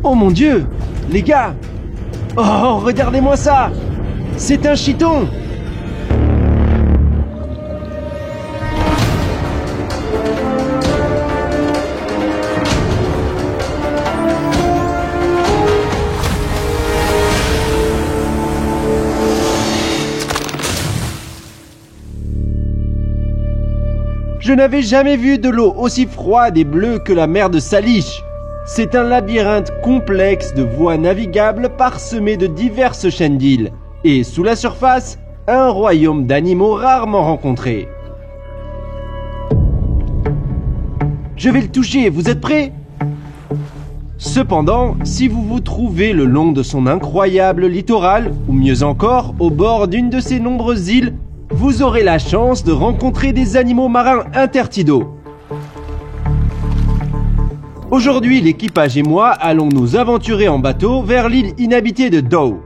Oh mon Dieu! Les gars! Oh, regardez-moi ça! C'est un chiton! Je n'avais jamais vu de l'eau aussi froide et bleue que la mer de Salish. C'est un labyrinthe complexe de voies navigables parsemées de diverses chaînes d'îles. Et sous la surface, un royaume d'animaux rarement rencontrés. Je vais le toucher, vous êtes prêts? Cependant, si vous vous trouvez le long de son incroyable littoral, ou mieux encore, au bord d'une de ses nombreuses îles, vous aurez la chance de rencontrer des animaux marins intertidaux. Aujourd'hui, l'équipage et moi allons nous aventurer en bateau vers l'île inhabitée de Dow.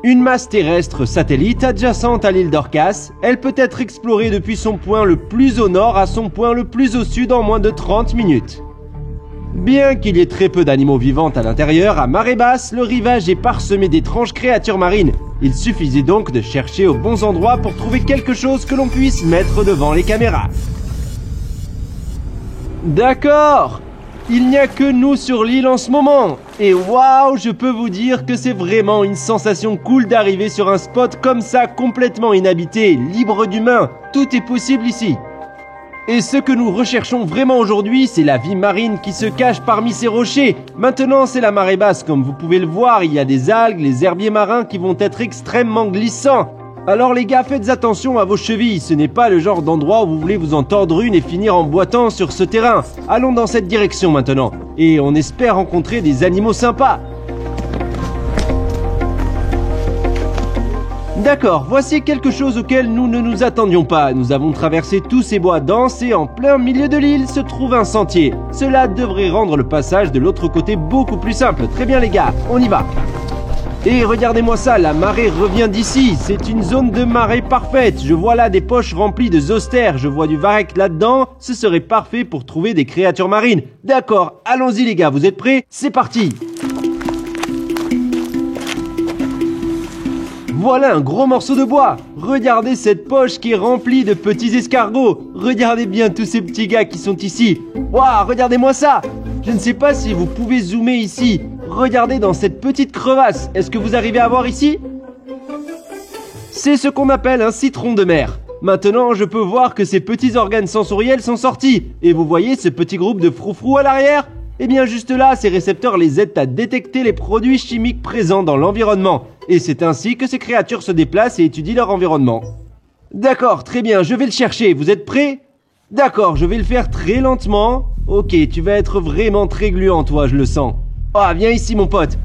Une masse terrestre satellite adjacente à l'île d'Orcas, elle peut être explorée depuis son point le plus au nord à son point le plus au sud en moins de 30 minutes. Bien qu'il y ait très peu d'animaux vivants à l'intérieur, à marée basse, le rivage est parsemé d'étranges créatures marines. Il suffisait donc de chercher aux bons endroits pour trouver quelque chose que l'on puisse mettre devant les caméras. D'accord! Il n'y a que nous sur l'île en ce moment. Et waouh, je peux vous dire que c'est vraiment une sensation cool d'arriver sur un spot comme ça, complètement inhabité, libre d'humains. Tout est possible ici. Et ce que nous recherchons vraiment aujourd'hui, c'est la vie marine qui se cache parmi ces rochers. Maintenant, c'est la marée basse, comme vous pouvez le voir, il y a des algues, les herbiers marins qui vont être extrêmement glissants. Alors les gars, faites attention à vos chevilles, ce n'est pas le genre d'endroit où vous voulez vous en tordre une et finir en boitant sur ce terrain. Allons dans cette direction maintenant, et on espère rencontrer des animaux sympas. D'accord, voici quelque chose auquel nous ne nous attendions pas. Nous avons traversé tous ces bois denses et en plein milieu de l'île se trouve un sentier. Cela devrait rendre le passage de l'autre côté beaucoup plus simple. Très bien les gars, on y va. Et regardez-moi ça, la marée revient d'ici. C'est une zone de marée parfaite. Je vois là des poches remplies de zoster. Je vois du varech là-dedans. Ce serait parfait pour trouver des créatures marines. D'accord, allons-y les gars, vous êtes prêts? C'est parti! Voilà un gros morceau de bois. Regardez cette poche qui est remplie de petits escargots. Regardez bien tous ces petits gars qui sont ici. Waouh, regardez-moi ça. Je ne sais pas si vous pouvez zoomer ici. Regardez dans cette petite crevasse. Est-ce que vous arrivez à voir ici? C'est ce qu'on appelle un citron de mer. Maintenant, je peux voir que ces petits organes sensoriels sont sortis. Et vous voyez ce petit groupe de froufrous à l'arrière? Eh bien juste là, ces récepteurs les aident à détecter les produits chimiques présents dans l'environnement. Et c'est ainsi que ces créatures se déplacent et étudient leur environnement. D'accord, très bien, je vais le chercher. Vous êtes prêts? D'accord, je vais le faire très lentement. Ok, tu vas être vraiment très gluant toi, je le sens. Ah, viens ici mon pote.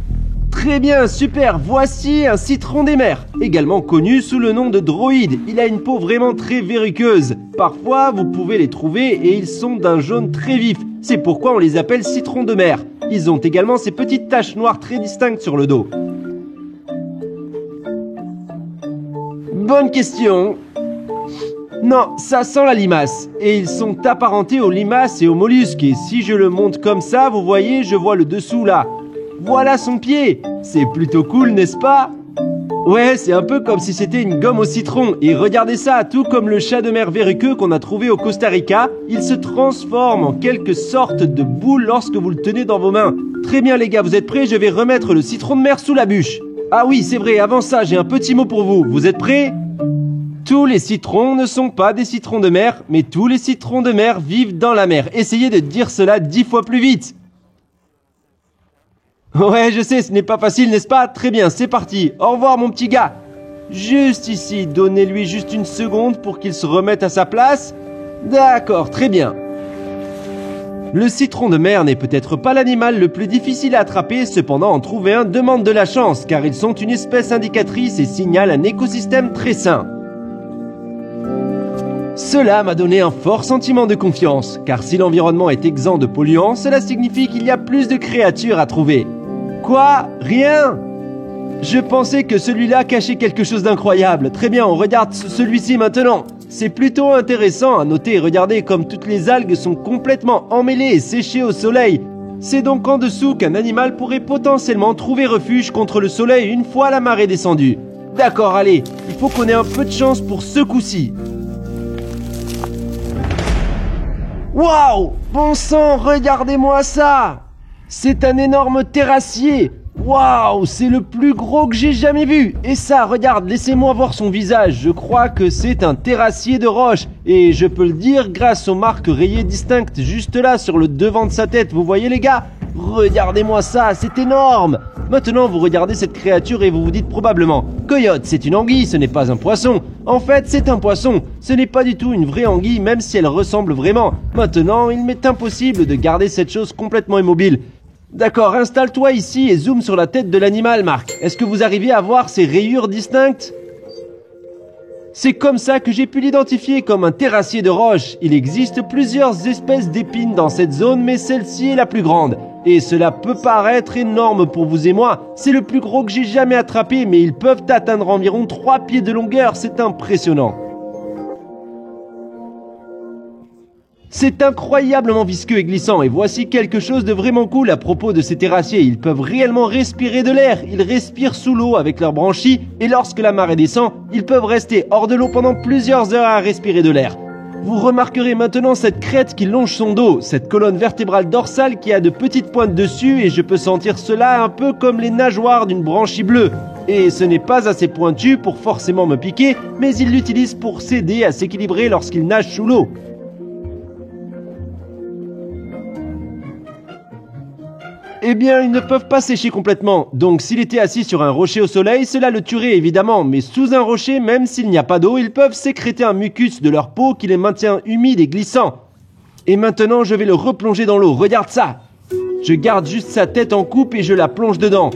Très bien, super, voici un citron des mers, également connu sous le nom de droïde. Il a une peau vraiment très verruqueuse. Parfois, vous pouvez les trouver et ils sont d'un jaune très vif. C'est pourquoi on les appelle citrons de mer. Ils ont également ces petites taches noires très distinctes sur le dos. Bonne question. Non, ça sent la limace. Et ils sont apparentés aux limaces et aux mollusques. Et si je le monte comme ça, vous voyez, je vois le dessous là. Voilà son pied. C'est plutôt cool, n'est-ce pas? Ouais, c'est un peu comme si c'était une gomme au citron. Et regardez ça, tout comme le chat de mer verruqueux qu'on a trouvé au Costa Rica, il se transforme en quelque sorte de boule lorsque vous le tenez dans vos mains. Très bien les gars, vous êtes prêts? Je vais remettre le citron de mer sous la bûche. Ah oui, c'est vrai, avant ça, j'ai un petit mot pour vous. Vous êtes prêts? Tous les citrons ne sont pas des citrons de mer, mais tous les citrons de mer vivent dans la mer. Essayez de dire cela 10 fois plus vite. Ouais, je sais, ce n'est pas facile, n'est-ce pas? Très bien, c'est parti. Au revoir, mon petit gars. Juste ici, donnez-lui juste une seconde pour qu'il se remette à sa place. D'accord, très bien. Le citron de mer n'est peut-être pas l'animal le plus difficile à attraper, cependant en trouver un demande de la chance, car ils sont une espèce indicatrice et signalent un écosystème très sain. Cela m'a donné un fort sentiment de confiance, car si l'environnement est exempt de polluants, cela signifie qu'il y a plus de créatures à trouver. Quoi? Rien? Je pensais que celui-là cachait quelque chose d'incroyable. Très bien, on regarde celui-ci maintenant. C'est plutôt intéressant à noter. Regardez comme toutes les algues sont complètement emmêlées et séchées au soleil. C'est donc en dessous qu'un animal pourrait potentiellement trouver refuge contre le soleil une fois la marée descendue. D'accord, allez, il faut qu'on ait un peu de chance pour ce coup-ci. Waouh! Bon sang, regardez-moi ça! C'est un énorme terrassier! Waouh, c'est le plus gros que j'ai jamais vu. Et ça, regarde, laissez-moi voir son visage. Je crois que c'est un terrassier de roche. Et je peux le dire grâce aux marques rayées distinctes juste là sur le devant de sa tête. Vous voyez les gars? Regardez-moi ça, c'est énorme. Maintenant, vous regardez cette créature et vous vous dites probablement: Coyote, c'est une anguille, ce n'est pas un poisson. En fait, c'est un poisson. Ce n'est pas du tout une vraie anguille, même si elle ressemble vraiment. Maintenant, il m'est impossible de garder cette chose complètement immobile. D'accord, installe-toi ici et zoome sur la tête de l'animal, Marc. Est-ce que vous arrivez à voir ces rayures distinctes? C'est comme ça que j'ai pu l'identifier comme un terrassier de roche. Il existe plusieurs espèces d'épines dans cette zone, mais celle-ci est la plus grande. Et cela peut paraître énorme pour vous et moi. C'est le plus gros que j'ai jamais attrapé, mais ils peuvent atteindre environ 3 pieds de longueur. C'est impressionnant. C'est incroyablement visqueux et glissant, et voici quelque chose de vraiment cool à propos de ces terrassiers. Ils peuvent réellement respirer de l'air, ils respirent sous l'eau avec leurs branchies, et lorsque la marée descend, ils peuvent rester hors de l'eau pendant plusieurs heures à respirer de l'air. Vous remarquerez maintenant cette crête qui longe son dos, cette colonne vertébrale dorsale qui a de petites pointes dessus, et je peux sentir cela un peu comme les nageoires d'une branchie bleue. Et ce n'est pas assez pointu pour forcément me piquer, mais il l'utilise pour s'aider à s'équilibrer lorsqu'il nage sous l'eau. Eh bien, ils ne peuvent pas sécher complètement, donc s'il était assis sur un rocher au soleil, cela le tuerait évidemment, mais sous un rocher, même s'il n'y a pas d'eau, ils peuvent sécréter un mucus de leur peau qui les maintient humides et glissants. Et maintenant, je vais le replonger dans l'eau, regarde ça! Je garde juste sa tête en coupe et je la plonge dedans.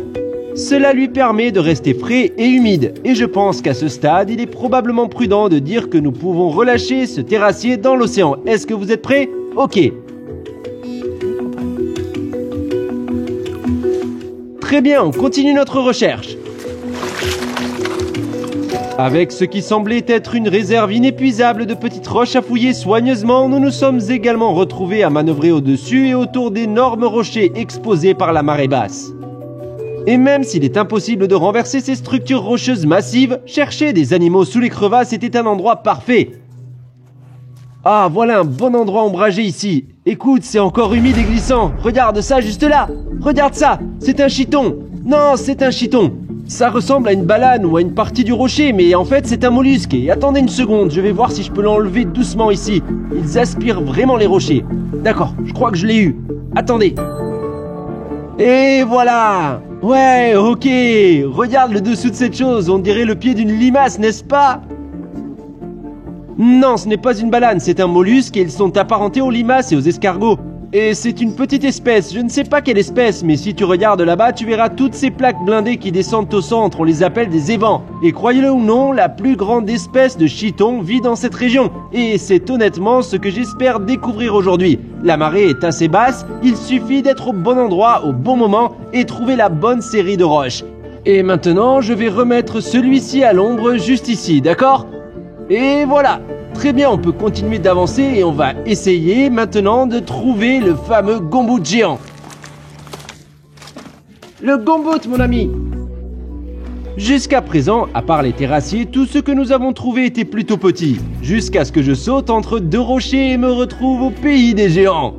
Cela lui permet de rester frais et humide, et je pense qu'à ce stade, il est probablement prudent de dire que nous pouvons relâcher ce terrassier dans l'océan. Est-ce que vous êtes prêts? Ok. Très bien, on continue notre recherche. Avec ce qui semblait être une réserve inépuisable de petites roches à fouiller soigneusement, nous nous sommes également retrouvés à manœuvrer au-dessus et autour d'énormes rochers exposés par la marée basse. Et même s'il est impossible de renverser ces structures rocheuses massives, chercher des animaux sous les crevasses était un endroit parfait. Ah, voilà un bon endroit ombragé ici. Écoute, c'est encore humide et glissant. Regarde ça juste là. Regarde ça, c'est un chiton. Non, c'est un chiton. Ça ressemble à une balane ou à une partie du rocher, mais en fait c'est un mollusque. Et attendez une seconde, je vais voir si je peux l'enlever doucement ici. Ils aspirent vraiment les rochers. D'accord, je crois que je l'ai eu. Attendez. Et voilà. Ouais, ok. Regarde le dessous de cette chose, on dirait le pied d'une limace, n'est-ce pas ? Non, ce n'est pas une balane, c'est un mollusque et ils sont apparentés aux limaces et aux escargots. Et c'est une petite espèce, je ne sais pas quelle espèce, mais si tu regardes là-bas, tu verras toutes ces plaques blindées qui descendent au centre, on les appelle des évents. Et croyez-le ou non, la plus grande espèce de chiton vit dans cette région. Et c'est honnêtement ce que j'espère découvrir aujourd'hui. La marée est assez basse, il suffit d'être au bon endroit, au bon moment, et trouver la bonne série de roches. Et maintenant, je vais remettre celui-ci à l'ombre juste ici, d'accord ? Et voilà, très bien, on peut continuer d'avancer et on va essayer maintenant de trouver le fameux gombout géant. Le gombout, mon ami! Jusqu'à présent, à part les terrassiers, tout ce que nous avons trouvé était plutôt petit, jusqu'à ce que je saute entre deux rochers et me retrouve au pays des géants.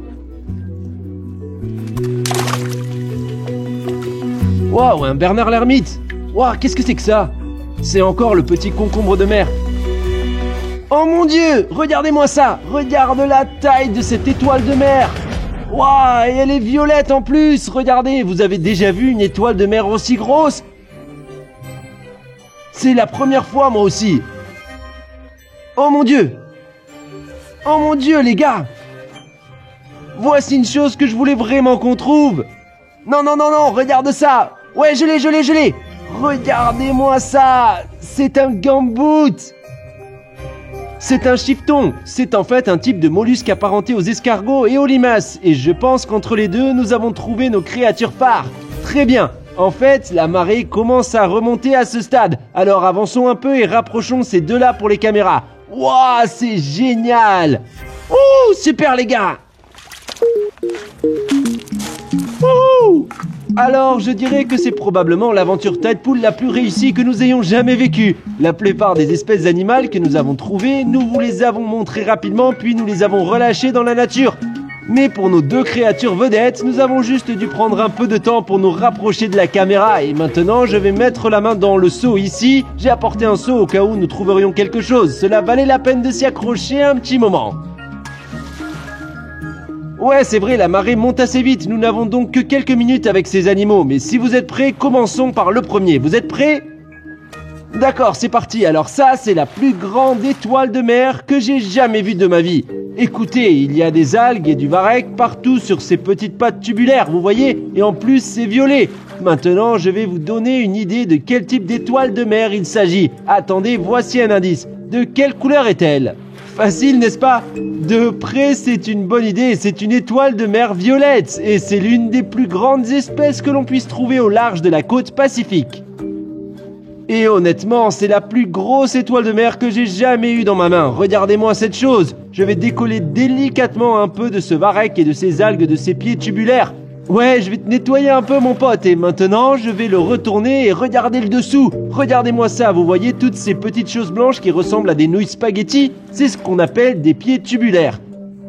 Waouh, un Bernard l'ermite! Waouh, qu'est-ce que c'est que ça? C'est encore le petit concombre de mer. Oh mon Dieu, regardez-moi ça. Regarde la taille de cette étoile de mer. Waouh, et elle est violette en plus. Regardez, vous avez déjà vu une étoile de mer aussi grosse? C'est la première fois, moi aussi. Oh mon Dieu. Oh mon Dieu, les gars. Voici une chose que je voulais vraiment qu'on trouve. Non, non, non, non, regarde ça. Ouais, je l'ai. Regardez-moi ça. C'est un gambut. C'est un chiffton, c'est en fait un type de mollusque apparenté aux escargots et aux limaces, et je pense qu'entre les deux, nous avons trouvé nos créatures phares. Très bien, en fait, la marée commence à remonter à ce stade, alors avançons un peu et rapprochons ces deux-là pour les caméras. Wouah, c'est génial! Ouh, super les gars! Wouhou! Alors, je dirais que c'est probablement l'aventure Tidepool la plus réussie que nous ayons jamais vécue. La plupart des espèces animales que nous avons trouvées, nous vous les avons montrées rapidement, puis nous les avons relâchées dans la nature. Mais pour nos deux créatures vedettes, nous avons juste dû prendre un peu de temps pour nous rapprocher de la caméra. Et maintenant, je vais mettre la main dans le seau ici. J'ai apporté un seau au cas où nous trouverions quelque chose. Cela valait la peine de s'y accrocher un petit moment. Ouais, c'est vrai, la marée monte assez vite. Nous n'avons donc que quelques minutes avec ces animaux. Mais si vous êtes prêts, commençons par le premier. Vous êtes prêts ? D'accord, c'est parti. Alors ça, c'est la plus grande étoile de mer que j'ai jamais vue de ma vie. Écoutez, il y a des algues et du varech partout sur ces petites pattes tubulaires, vous voyez ? Et en plus, c'est violet. Maintenant, je vais vous donner une idée de quel type d'étoile de mer il s'agit. Attendez, voici un indice. De quelle couleur est-elle ? Facile, n'est-ce pas ? De près, c'est une bonne idée. C'est une étoile de mer violette. Et c'est l'une des plus grandes espèces que l'on puisse trouver au large de la côte Pacifique. Et honnêtement, c'est la plus grosse étoile de mer que j'ai jamais eue dans ma main. Regardez-moi cette chose. Je vais décoller délicatement un peu de ce varech et de ces algues de ces pieds tubulaires. Ouais, je vais te nettoyer un peu mon pote. Et maintenant, je vais le retourner et regarder le dessous. Regardez-moi ça, vous voyez toutes ces petites choses blanches qui ressemblent à des nouilles spaghetti ? C'est ce qu'on appelle des pieds tubulaires.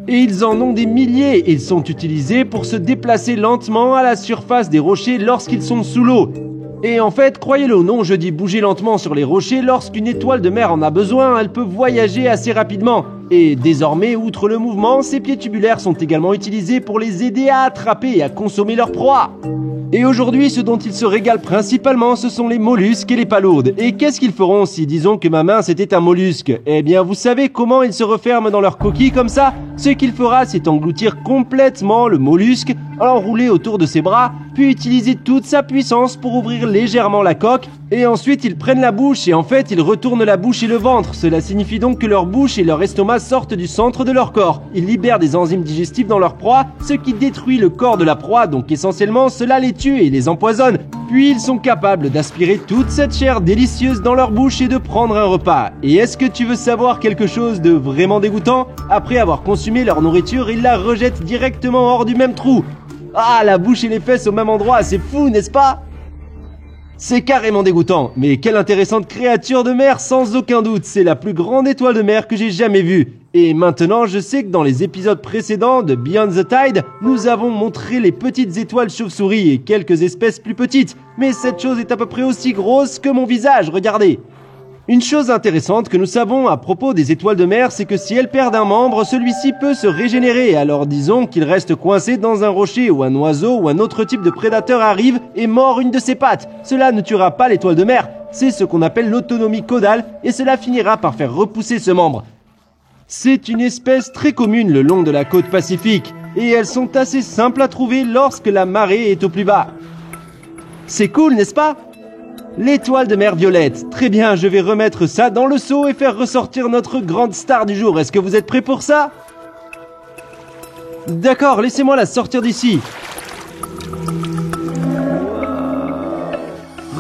Et ils en ont des milliers et ils sont utilisés pour se déplacer lentement à la surface des rochers lorsqu'ils sont sous l'eau. Et en fait, croyez-le ou non, je dis bouger lentement sur les rochers, lorsqu'une étoile de mer en a besoin, elle peut voyager assez rapidement. Et désormais, outre le mouvement, ces pieds tubulaires sont également utilisés pour les aider à attraper et à consommer leur proie. Et aujourd'hui, ce dont ils se régalent principalement, ce sont les mollusques et les palourdes. Et qu'est-ce qu'ils feront si, disons que ma main c'était un mollusque ? Eh bien, vous savez comment ils se referment dans leur coquille comme ça ? Ce qu'il fera, c'est engloutir complètement le mollusque, l'enrouler autour de ses bras, puis utiliser toute sa puissance pour ouvrir légèrement la coque, et ensuite ils prennent la bouche et en fait ils retournent la bouche et le ventre. Cela signifie donc que leur bouche et leur estomac sortent du centre de leur corps. Ils libèrent des enzymes digestives dans leur proie, ce qui détruit le corps de la proie, donc essentiellement cela les tue et les empoisonne. Puis ils sont capables d'aspirer toute cette chair délicieuse dans leur bouche et de prendre un repas. Et est-ce que tu veux savoir quelque chose de vraiment dégoûtant ? Après avoir consumé leur nourriture, ils la rejettent directement hors du même trou. Ah, la bouche et les fesses au même endroit, c'est fou, n'est-ce pas ? C'est carrément dégoûtant, mais quelle intéressante créature de mer sans aucun doute, c'est la plus grande étoile de mer que j'ai jamais vue. Et maintenant, je sais que dans les épisodes précédents de Beyond the Tide, nous avons montré les petites étoiles chauves-souris et quelques espèces plus petites, mais cette chose est à peu près aussi grosse que mon visage, regardez. Une chose intéressante que nous savons à propos des étoiles de mer, c'est que si elles perdent un membre, celui-ci peut se régénérer. Alors disons qu'il reste coincé dans un rocher ou un oiseau ou un autre type de prédateur arrive et mord une de ses pattes. Cela ne tuera pas l'étoile de mer, c'est ce qu'on appelle l'autonomie caudale et cela finira par faire repousser ce membre. C'est une espèce très commune le long de la côte Pacifique et elles sont assez simples à trouver lorsque la marée est au plus bas. C'est cool, n'est-ce pas ? L'étoile de mer violette. Très bien, je vais remettre ça dans le seau et faire ressortir notre grande star du jour. Est-ce que vous êtes prêts pour ça ? D'accord, laissez-moi la sortir d'ici.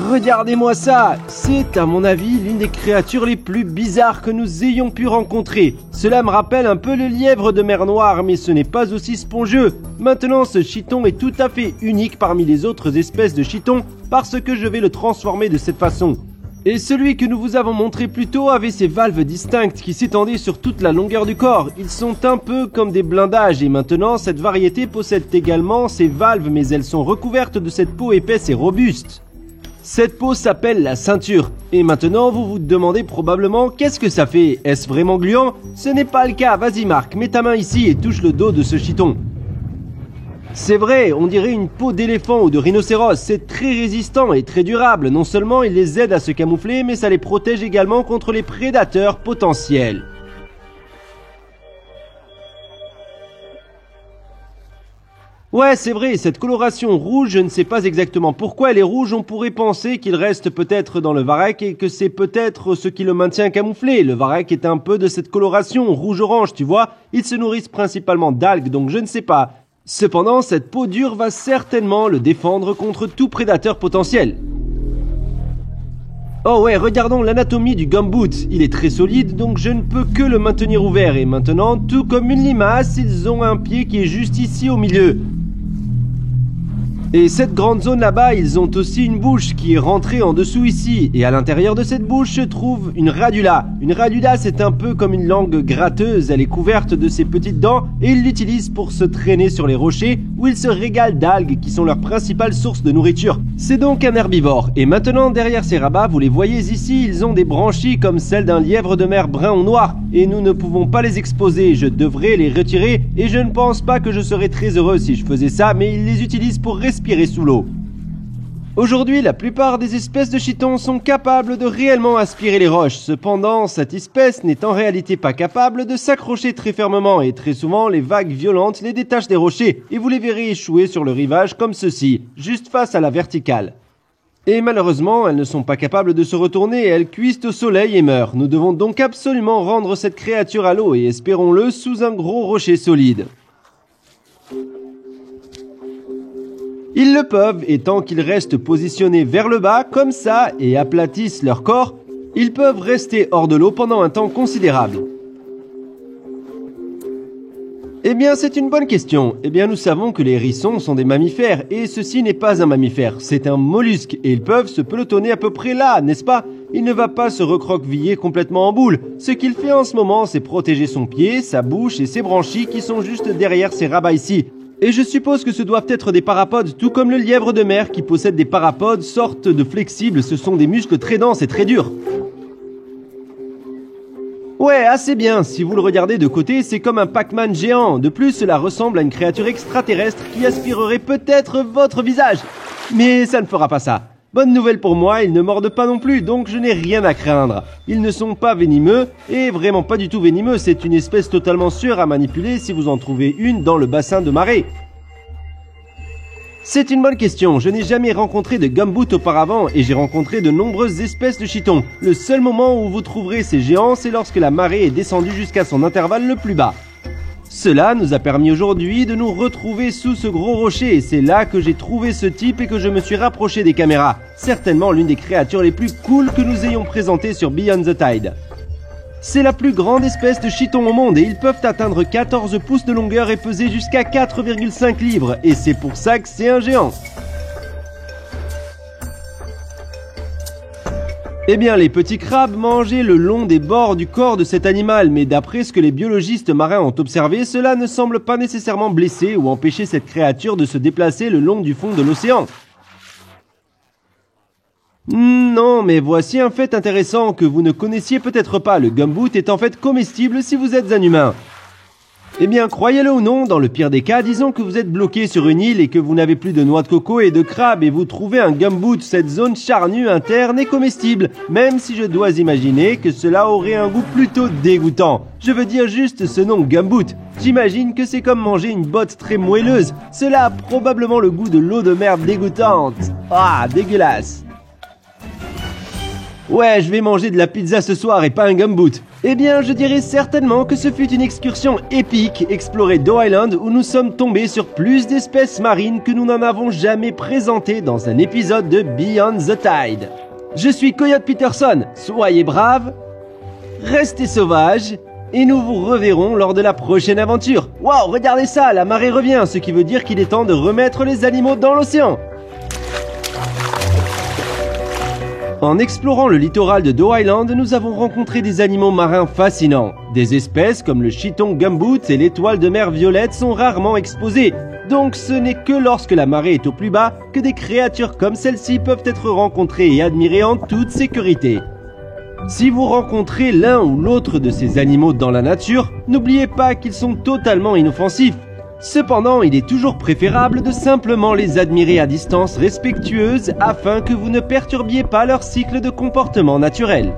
Regardez-moi ça. C'est, à mon avis, l'une des créatures les plus bizarres que nous ayons pu rencontrer. Cela me rappelle un peu le lièvre de mer Noire, mais ce n'est pas aussi spongieux. Maintenant, ce chiton est tout à fait unique parmi les autres espèces de chitons, parce que je vais le transformer de cette façon. Et celui que nous vous avons montré plus tôt avait ses valves distinctes qui s'étendaient sur toute la longueur du corps. Ils sont un peu comme des blindages et maintenant cette variété possède également ses valves mais elles sont recouvertes de cette peau épaisse et robuste. Cette peau s'appelle la ceinture. Et maintenant vous vous demandez probablement qu'est-ce que ça fait ? Est-ce vraiment gluant ? Ce n'est pas le cas. Vas-y Marc, mets ta main ici et touche le dos de ce chiton. C'est vrai, on dirait une peau d'éléphant ou de rhinocéros, c'est très résistant et très durable. Non seulement il les aide à se camoufler, mais ça les protège également contre les prédateurs potentiels. Ouais, c'est vrai, cette coloration rouge, je ne sais pas exactement pourquoi elle est rouge, on pourrait penser qu'il reste peut-être dans le varech et que c'est peut-être ce qui le maintient camouflé. Le varech est un peu de cette coloration rouge-orange, tu vois. Ils se nourrissent principalement d'algues, donc je ne sais pas. Cependant, cette peau dure va certainement le défendre contre tout prédateur potentiel. Oh ouais, regardons l'anatomie du gumboot. Il est très solide, donc je ne peux que le maintenir ouvert. Et maintenant, tout comme une limace, ils ont un pied qui est juste ici au milieu. Et cette grande zone là-bas, ils ont aussi une bouche qui est rentrée en dessous ici. Et à l'intérieur de cette bouche se trouve une radula. Une radula, c'est un peu comme une langue gratteuse. Elle est couverte de ces petites dents et ils l'utilisent pour se traîner sur les rochers où ils se régalent d'algues qui sont leur principale source de nourriture. C'est donc un herbivore. Et maintenant, derrière ces rabats, vous les voyez ici, ils ont des branchies comme celles d'un lièvre de mer brun ou noir. Et nous ne pouvons pas les exposer. Je devrais les retirer et je ne pense pas que je serais très heureux si je faisais ça, mais ils les utilisent pour respirer sous l'eau. Aujourd'hui, la plupart des espèces de chitons sont capables de réellement aspirer les roches. Cependant, cette espèce n'est en réalité pas capable de s'accrocher très fermement et très souvent, les vagues violentes les détachent des rochers et vous les verrez échouer sur le rivage comme ceci, juste face à la verticale. Et malheureusement, elles ne sont pas capables de se retourner et elles cuisent au soleil et meurent. Nous devons donc absolument rendre cette créature à l'eau et espérons-le sous un gros rocher solide. Ils le peuvent et tant qu'ils restent positionnés vers le bas, comme ça, et aplatissent leur corps, ils peuvent rester hors de l'eau pendant un temps considérable. Eh bien, c'est une bonne question. Eh bien, nous savons que les hérissons sont des mammifères et ceci n'est pas un mammifère, c'est un mollusque et ils peuvent se pelotonner à peu près là, n'est-ce pas? Il ne va pas se recroqueviller complètement en boule. Ce qu'il fait en ce moment, c'est protéger son pied, sa bouche et ses branchies qui sont juste derrière ces rabats ici. Et je suppose que ce doivent être des parapodes, tout comme le lièvre de mer qui possède des parapodes, sortes de flexibles, ce sont des muscles très denses et très durs. Ouais, assez bien, si vous le regardez de côté, c'est comme un Pac-Man géant. De plus, cela ressemble à une créature extraterrestre qui aspirerait peut-être votre visage. Mais ça ne fera pas ça. Bonne nouvelle pour moi, ils ne mordent pas non plus, donc je n'ai rien à craindre. Ils ne sont pas venimeux, et vraiment pas du tout venimeux, c'est une espèce totalement sûre à manipuler si vous en trouvez une dans le bassin de marée. C'est une bonne question, je n'ai jamais rencontré de gumboot auparavant et j'ai rencontré de nombreuses espèces de chitons. Le seul moment où vous trouverez ces géants, c'est lorsque la marée est descendue jusqu'à son intervalle le plus bas. Cela nous a permis aujourd'hui de nous retrouver sous ce gros rocher et c'est là que j'ai trouvé ce type et que je me suis rapproché des caméras. Certainement l'une des créatures les plus cool que nous ayons présentées sur Beyond the Tide. C'est la plus grande espèce de chiton au monde et ils peuvent atteindre 14 pouces de longueur et peser jusqu'à 4,5 livres et c'est pour ça que c'est un géant. Eh bien, les petits crabes mangeaient le long des bords du corps de cet animal, mais d'après ce que les biologistes marins ont observé, cela ne semble pas nécessairement blesser ou empêcher cette créature de se déplacer le long du fond de l'océan. Non, mais voici un fait intéressant que vous ne connaissiez peut-être pas. Le gumboot est en fait comestible si vous êtes un humain. Eh bien, croyez-le ou non, dans le pire des cas, disons que vous êtes bloqué sur une île et que vous n'avez plus de noix de coco et de crabes et vous trouvez un gumboot. Cette zone charnue interne est comestible, même si je dois imaginer que cela aurait un goût plutôt dégoûtant. Je veux dire juste ce nom gumboot. J'imagine que c'est comme manger une botte très moelleuse. Cela a probablement le goût de l'eau de mer dégoûtante. Ah, dégueulasse. Ouais, je vais manger de la pizza ce soir et pas un gumboot. Eh bien, je dirais certainement que ce fut une excursion épique, explorer Doe Island où nous sommes tombés sur plus d'espèces marines que nous n'en avons jamais présentées dans un épisode de Beyond the Tide. Je suis Coyote Peterson, soyez braves, restez sauvages, et nous vous reverrons lors de la prochaine aventure. Waouh, regardez ça, la marée revient, ce qui veut dire qu'il est temps de remettre les animaux dans l'océan. En explorant le littoral de Doe Island, nous avons rencontré des animaux marins fascinants. Des espèces comme le chiton gumboot et l'étoile de mer violette sont rarement exposées. Donc ce n'est que lorsque la marée est au plus bas que des créatures comme celle-ci peuvent être rencontrées et admirées en toute sécurité. Si vous rencontrez l'un ou l'autre de ces animaux dans la nature, n'oubliez pas qu'ils sont totalement inoffensifs. Cependant, il est toujours préférable de simplement les admirer à distance respectueuse afin que vous ne perturbiez pas leur cycle de comportement naturel.